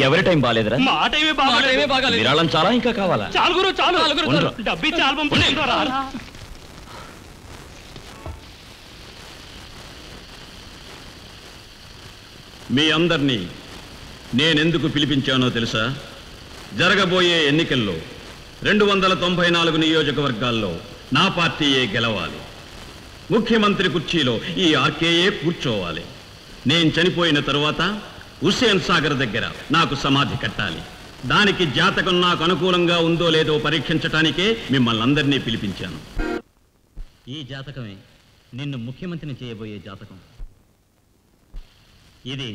ఎవరి టైం బాగాలేదురా? మా టైమే బాగాలేదు. విరాళం చాలా ఇంకా కావాలా? చాలు గురు చాలు. డబ్బి చాలా పంపుతుందా? మీ అందరినీ నేనెందుకు పిలిపించానో తెలుసా? జరగబోయే ఎన్నికల్లో 294 నియోజకవర్గాల్లో నా పార్టీయే గెలవాలి. ముఖ్యమంత్రి కుర్చీలో ఈ ఆర్కేయే కూర్చోవాలి. నేను చనిపోయిన తరువాత హుస్సేన్ సాగర్ దగ్గర నాకు సమాధి కట్టాలి. దానికి జాతకం నాకు అనుకూలంగా ఉందో లేదో పరీక్షించటానికే మిమ్మల్ని అందరినీ పిలిపించాను. ఈ జాతకమే నిన్ను ముఖ్యమంత్రిని చేయబోయే జాతకం. ఇది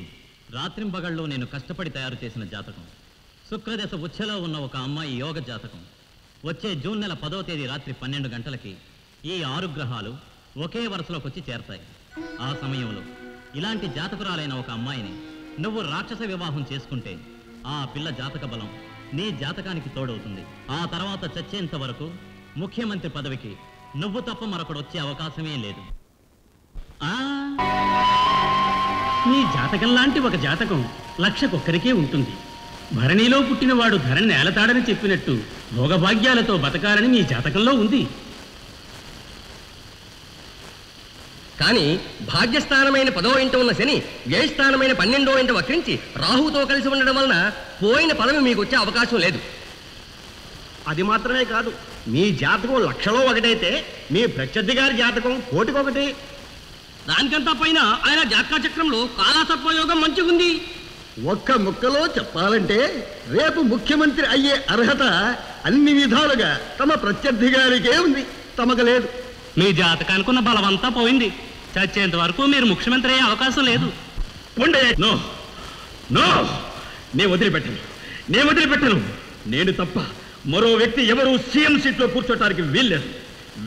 రాత్రింబగళ్ళు నేను కష్టపడి తయారు చేసిన జాతకం. శుక్రదశ ఉచ్ఛలో ఉన్న ఒక అమ్మాయి యోగ జాతకం. వచ్చే జూన్ నెల 10వ తేదీ రాత్రి 12 గంటలకి ఈ 6 గ్రహాలు ఒకే వరుసలోకి వచ్చి చేరతాయి. ఆ సమయంలో ఇలాంటి జాతకురాలైన ఒక అమ్మాయిని నువ్వు రాక్షస వివాహం చేసుకుంటే ఆ పిల్ల జాతక బలం నీ జాతకానికి తోడవుతుంది. ఆ తర్వాత చచ్చేంత వరకు ముఖ్యమంత్రి పదవికి నువ్వు తప్ప మరొకడు వచ్చే అవకాశమే లేదు. నీ జాతకం లాంటి ఒక జాతకం 1,00,000 ఉంటుంది. భరణిలో పుట్టినవాడు ధరని నేలతాడని చెప్పినట్టు భోగభాగ్యాలతో బతకాలని నీ జాతకంలో ఉంది. కానీ భాగ్యస్థానమైన 10వ ఇంట ఉన్న శని వ్యయస్థానమైన 12వ ఇంట వక్రించి రాహుతో కలిసి ఉండడం వలన పోయిన ఫలం మీకు వచ్చే అవకాశం లేదు. అది మాత్రమే కాదు, మీ జాతకం 1,00,000లో ఒకటైతే మీ ప్రత్యర్థి గారి జాతకం 1,00,000. దానికంతా పైన ఆయన జాతక చక్రంలో కాలాసర్పయోగం మంచిగుంది. ఒక్క ముక్కలో చెప్పాలంటే రేపు ముఖ్యమంత్రి అయ్యే అర్హత అన్ని విధాలుగా తమ ప్రత్యర్థి గారికే ఉంది, తమకు లేదు. మీ జాతకానికి ఉన్న బలమంతా పోయింది. చచ్చేంత వరకు మీరు ముఖ్యమంత్రి అయ్యే అవకాశం లేదు. నేను వదిలిపెట్టను. నేను తప్ప మరో వ్యక్తి ఎవరు సీఎం సీట్లో కూర్చోటానికి వీల్లేదు.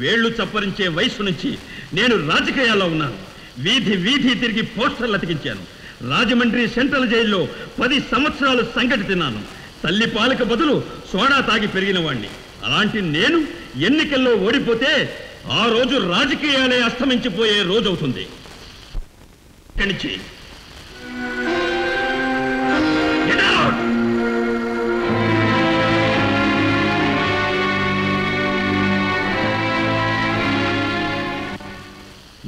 వేళ్లు చప్పరించే వయసు నుంచి నేను రాజకీయాల్లో ఉన్నాను. వీధి వీధి తిరిగి పోస్టర్లు అతికించాను. రాజమండ్రి సెంట్రల్ జైల్లో 10 సంవత్సరాలు సంగటి తిన్నాను. తల్లి పాలకు బదులు సోడా తాగి పెరిగిన వాణ్ణి. అలాంటి నేను ఎన్నికల్లో ఓడిపోతే ఆ రోజు రాజకీయాలే అస్తమించిపోయే రోజు అవుతుంది.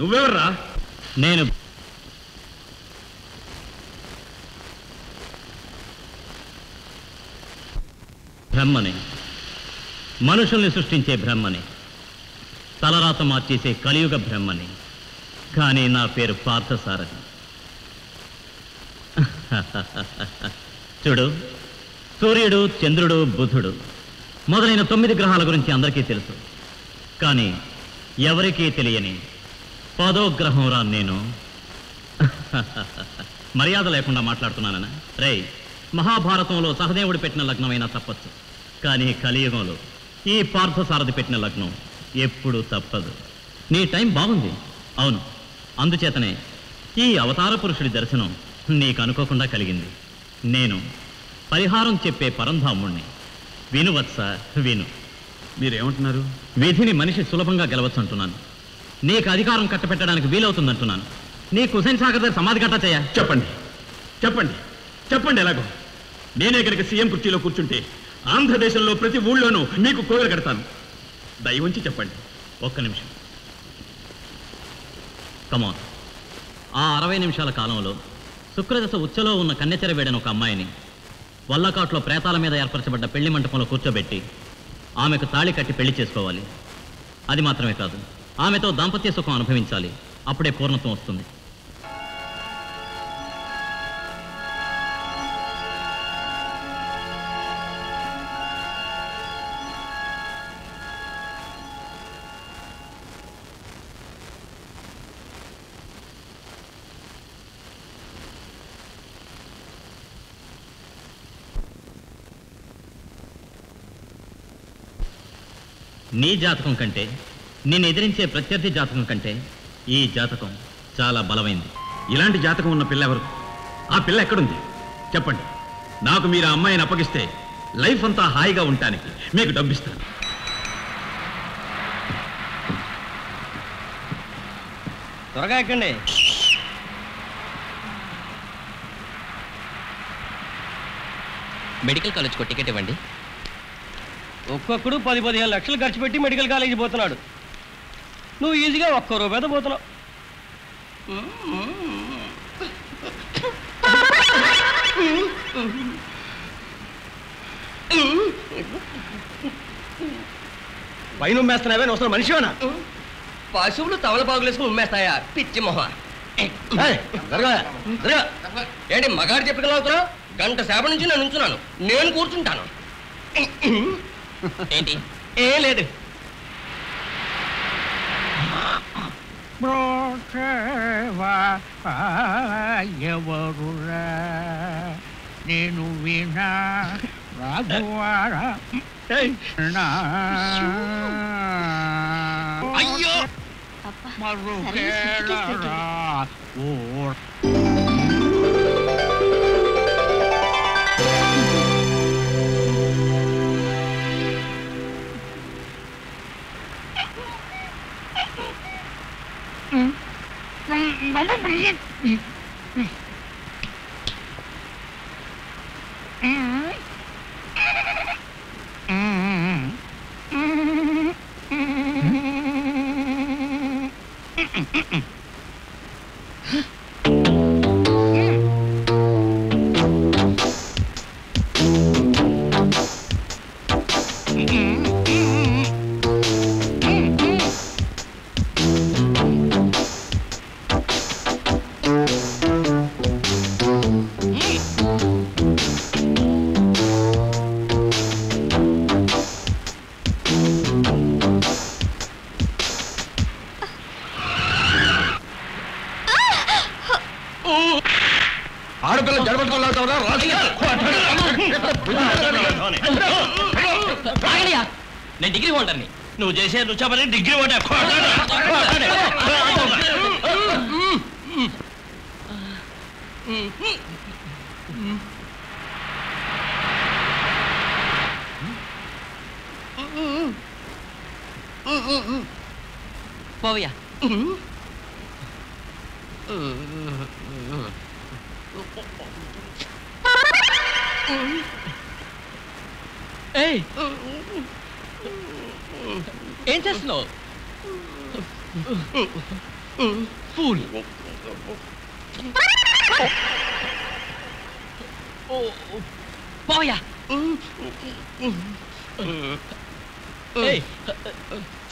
నువ్వెవర్రా? నేను బ్రహ్మని, మనుషుల్ని సృష్టించే బ్రహ్మని, తలరాత మార్చేసే కలియుగ బ్రహ్మని. కానీ నా పేరు పార్థసారథి. చూడు, సూర్యుడు, చంద్రుడు, బుధుడు మొదలైన 9 గ్రహాల గురించి అందరికీ తెలుసు. కానీ ఎవరికీ తెలియని 10వ గ్రహం రా నేను. మర్యాద లేకుండా మాట్లాడుతున్నానన్నా? రేయ్, మహాభారతంలో సహదేవుడు పెట్టిన లగ్నమైనా తప్పచ్చు, కానీ కలియుగంలో ఈ పార్థసారథి పెట్టిన లగ్నం ఎప్పుడూ తప్పదు. నీ టైం బాగుంది. అవును, అందుచేతనే ఈ అవతార పురుషుడి దర్శనం నీకు అనుకోకుండా కలిగింది. నేను పరిహారం చెప్పే పరంధాముణ్ణి. వినువత్స, విను. మీరేమంటున్నారు? విధిని మనిషి సులభంగా గెలవచ్చు అంటున్నాను. నీకు అధికారం కట్టపెట్టడానికి వీలవుతుందంటున్నాను. నీకు హుస్సేన్ సాగర్ దగ్గర సమాధి కట్ట చేయ. చెప్పండి ఎలాగో. నేనే కనుక సీఎం కుర్చీలో కూర్చుంటే ఆంధ్రదేశంలో ప్రతి ఊళ్ళోనూ మీకు కోవెల కడతాను. దయవుంచి చెప్పండి. ఒక్క నిమిషం. కమాన్. ఆ 60 నిమిషాల కాలంలో శుక్రదశ ఉచ్చలో ఉన్న కన్నెచెర వేడని ఒక అమ్మాయిని వల్లకాట్లో ప్రేతాల మీద ఏర్పరచబడ్డ పెళ్లి మంటపంలో కూర్చోబెట్టి ఆమెకు తాళి కట్టి పెళ్లి చేసుకోవాలి. అది మాత్రమే కాదు, ఆమెతో దాంపత్య సుఖం అనుభవించాలి. అప్పుడే పూర్ణత్వం వస్తుంది. నీ జాతకం కంటే నిన్ను ఎదిరించే ప్రత్యర్థి జాతకం కంటే ఈ జాతకం చాలా బలమైంది. ఇలాంటి జాతకం ఉన్న పిల్ల ఎవరు? ఆ పిల్ల ఎక్కడుంది? చెప్పండి. నాకు మీరు ఆ అమ్మాయిని అప్పగిస్తే లైఫ్ అంతా హాయిగా ఉండటానికి మీకు డబ్బిస్తాను. త్వరగా ఎక్కండి. మెడికల్ కాలేజ్కి టికెట్ ఇవ్వండి. ఒక్కొక్కడు 10-15 లక్షలు ఖర్చు పెట్టి మెడికల్ కాలేజీ పోతున్నాడు. నువ్వు ఈజీగా ₹1 పోతున్నావు. పైన ఉమ్మేస్తున్నావే, నువ్వు అసలు మనిషివేనా? పశువులు తవలపాగులేసుకుని ఉమ్మేస్తాయా పిచ్చి మొహ? ఏంటి మగాడు చెప్పగలవుతున్నావు? గంట సేపటి నుంచి నేను ఉంచున్నాను, నేను కూర్చుంటాను. ఏంటి? ఏం లేదు. ఎవరురా నేను వినా రాఘవారా అయ్యో మరుకేలరా ఓ ఆడపిల్ల జడబట్టుకోలేవురా? నేను డిగ్రీ హోల్డర్ని. నువ్వు చేసే రుచాపని డిగ్రీ ఒకటే. పోవయ్యా. ఏం చేస్తున్నావు? ఫూల్. పోయా.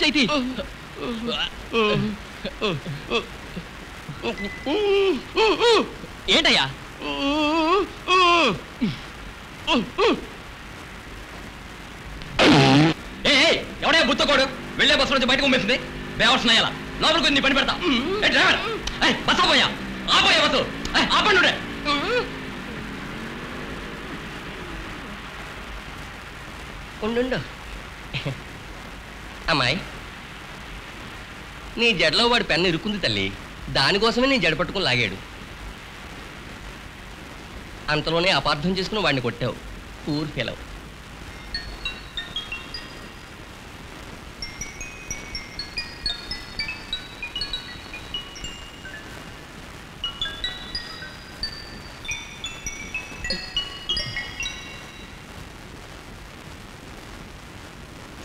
చైతి ఏంటయ్యా? ఎవడే బుత్తకోడు వెళ్ళే బస్సు నుంచి బయటకు ఉమ్మేసింది. బేవర్స్ నయ్యాల లోపలికి నీ పని పెడతా. డ్రైవర్ బస్ ఆపోయా, ఆపోయా బస్సు ఆపండి. ఉండు అమ్మాయి, నీ జడలో వాడి పెన్ను ఇరుక్కుంది తల్లి. దానికోసమే నీ జడ పట్టుకుని లాగాడు. అంతలోనే అపార్థం చేసుకుని వాడిని కొట్టావు. Poor fellow.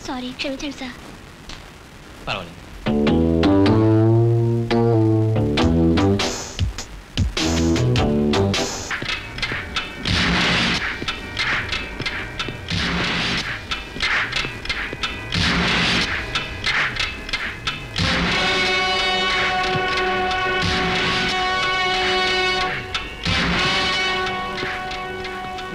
సారీ, క్షమించండి సార్. పర్వాలేదు.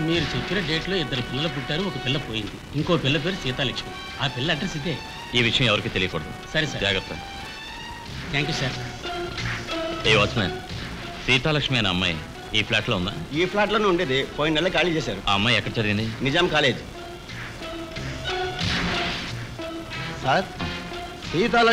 మీరు చెప్పిన డేట్లో 2 పిల్లలు పుట్టారు, ఒక పిల్ల పోయింది. ఇంకో పిల్ల పేరు సీతాలక్ష్మి. ఆ పిల్ల అడ్రస్ ఇదే. ఈ విషయం ఎవరికి తెలియకూడదు. సరే సార్. జాగ్రత్త. Thank you sir. A watchman, Seethalakshmi అనే అమ్మాయి ఈ ఫ్లాట్లో ఉందా? ఈ ఫ్లాట్లోనే ఉండేది. పోయిన నెల ఖాళీ చేశారు. ఆ అమ్మాయి ఎక్కడ చదివింది? నిజాం కాలేజ్. సార్, సీతాలక్ష్మి